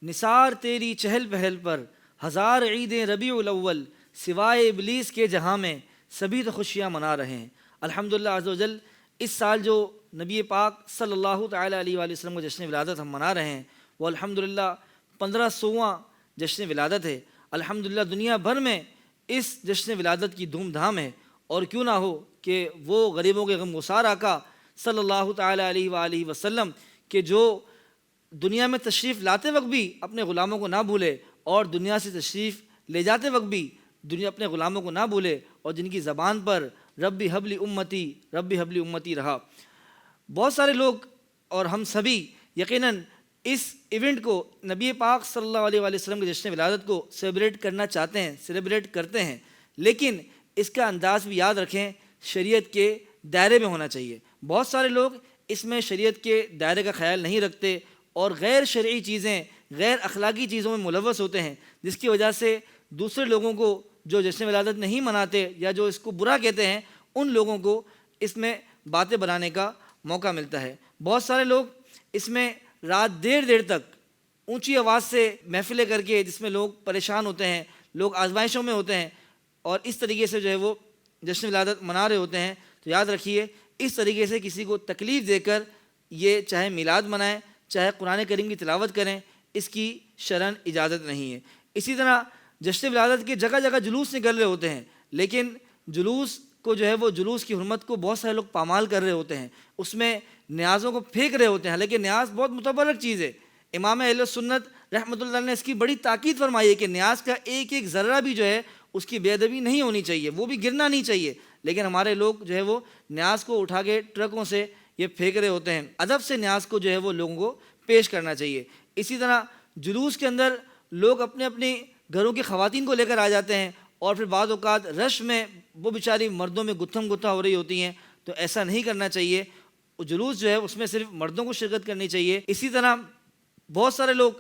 نثار تیری چہل پہل پر، ہزار عیدیں ربیع الاول، سوائے ابلیس کے جہاں میں سبھی تو خوشیاں منا رہے ہیں۔ الحمدللہ عز و جل اس سال جو نبی پاک صلی اللہ تعالیٰ علیہ وآلہ وسلم کو جشن ولادت ہم منا رہے ہیں وہ الحمدللہ 1500واں جشن ولادت ہے۔ الحمدللہ دنیا بھر میں اس جشن ولادت کی دھوم دھام ہے، اور کیوں نہ ہو کہ وہ غریبوں کے غم گسار آقا صلی اللہ تعالیٰ علیہ وآلہ وسلم کہ جو دنیا میں تشریف لاتے وقت بھی اپنے غلاموں کو نہ بھولے، اور دنیا سے تشریف لے جاتے وقت بھی دنیا اپنے غلاموں کو نہ بھولے، اور جن کی زبان پر ربی حبلی امتی ربی حبلی امتی رہا۔ بہت سارے لوگ اور ہم سبھی یقیناً اس ایونٹ کو، نبی پاک صلی اللہ علیہ وآلہ وسلم کے جشن ولادت کو سیلیبریٹ کرنا چاہتے ہیں، سیلیبریٹ کرتے ہیں، لیکن اس کا انداز بھی یاد رکھیں شریعت کے دائرے میں ہونا چاہیے۔ بہت سارے لوگ اس میں شریعت کے دائرے کا خیال نہیں رکھتے اور غیر شرعی چیزیں، غیر اخلاقی چیزوں میں ملوث ہوتے ہیں، جس کی وجہ سے دوسرے لوگوں کو جو جشن ولادت نہیں مناتے یا جو اس کو برا کہتے ہیں ان لوگوں کو اس میں باتیں بنانے کا موقع ملتا ہے۔ بہت سارے لوگ اس میں رات دیر دیر تک اونچی آواز سے محفلیں کر کے، جس میں لوگ پریشان ہوتے ہیں، لوگ آزمائشوں میں ہوتے ہیں، اور اس طریقے سے جو ہے وہ جشن ولادت منا رہے ہوتے ہیں۔ تو یاد رکھیے اس طریقے سے کسی کو تکلیف دے کر یہ چاہے میلاد منائیں، چاہے قرآن کریم کی تلاوت کریں، اس کی شرعاً اجازت نہیں ہے۔ اسی طرح جشن ولادت کے جگہ جگہ جلوس نکل رہے ہوتے ہیں، لیکن جلوس کو جو ہے وہ جلوس کی حرمت کو بہت سارے لوگ پامال کر رہے ہوتے ہیں، اس میں نیازوں کو پھینک رہے ہوتے ہیں، حالانکہ نیاز بہت متبرک چیز ہے۔ امام اہل سنت رحمۃ اللہ نے اس کی بڑی تاکید فرمائی ہے کہ نیاز کا ایک ایک ذرہ بھی جو ہے اس کی بے ادبی نہیں ہونی چاہیے، وہ بھی گرنا نہیں چاہیے، لیکن ہمارے لوگ جو ہے وہ نیاز کو اٹھا کے ٹرکوں سے یہ پھینک رہے ہوتے ہیں۔ ادب سے نیاز کو جو ہے وہ لوگوں کو پیش کرنا چاہیے۔ اسی طرح جلوس کے اندر لوگ اپنے اپنے گھروں کی خواتین کو لے کر آ جاتے ہیں، اور پھر بعض اوقات رش میں وہ بیچاری مردوں میں گتھم گتھا ہو رہی ہوتی ہیں، تو ایسا نہیں کرنا چاہیے۔ جلوس جو ہے اس میں صرف مردوں کو شرکت کرنی چاہیے۔ اسی طرح بہت سارے لوگ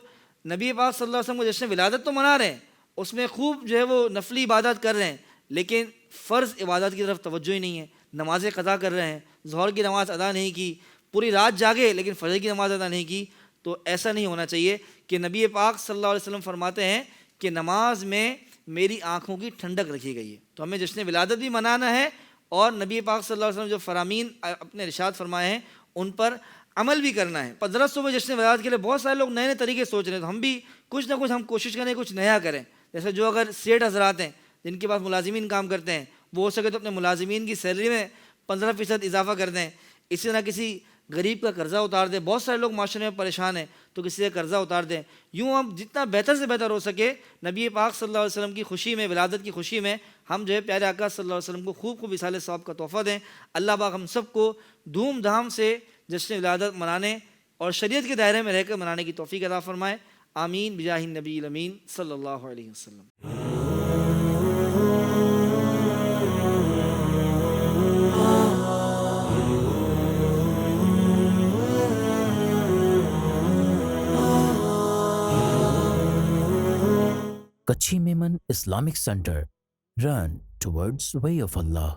نبی پاک صلی اللہ علیہ وسلم کو جشن ولادت تو منا رہے ہیں، اس میں خوب جو ہے وہ نفلی عبادت کر رہے ہیں، لیکن فرض عبادت کی طرف توجہ ہی نہیں ہے۔ نمازیں قضا کر رہے ہیں، ظہر کی نماز ادا نہیں کی، پوری رات جاگے لیکن فجر کی نماز ادا نہیں کی، تو ایسا نہیں ہونا چاہیے۔ کہ نبی پاک صلی اللہ علیہ وسلم فرماتے ہیں کہ نماز میں میری آنکھوں کی ٹھنڈک رکھی گئی ہے، تو ہمیں جشن ولادت بھی منانا ہے، اور نبی پاک صلی اللہ علیہ وسلم جو فرامین اپنے ارشاد فرمائے ہیں ان پر عمل بھی کرنا ہے۔ 1500 میں جشن ولادت کے لیے بہت سارے لوگ نئے نئے طریقے سوچ رہے ہیں، تو ہم بھی کچھ نہ کچھ ہم کوشش کریں، کچھ نیا کریں۔ جیسے جو اگر سیٹ حضرات ہیں جن کے پاس ملازمین کام کرتے ہیں، وہ ہو سکے تو اپنے ملازمین کی سیلری میں 15% اضافہ کر دیں۔ اسی طرح کسی غریب کا قرضہ اتار دیں، بہت سارے لوگ معاشرے میں پریشان ہیں تو کسی کا قرضہ اتار دیں۔ یوں ہم جتنا بہتر سے بہتر ہو سکے نبی پاک صلی اللہ علیہ وسلم کی خوشی میں، ولادت کی خوشی میں ہم جو ہے پیارے آقا صلی اللہ علیہ وسلم کو خوب خوب اصحال ثواب کا تحفہ دیں۔ اللہ پاک ہم سب کو دھوم دھام سے جشن ولادت منانے اور شریعت کے دائرے میں رہ کر منانے کی توفیق عطا فرمائے۔ آمین بجاہ النبی الامین صلی اللہ علیہ وسلم۔ Kachi Memon Islamic Center. Run towards way of Allah.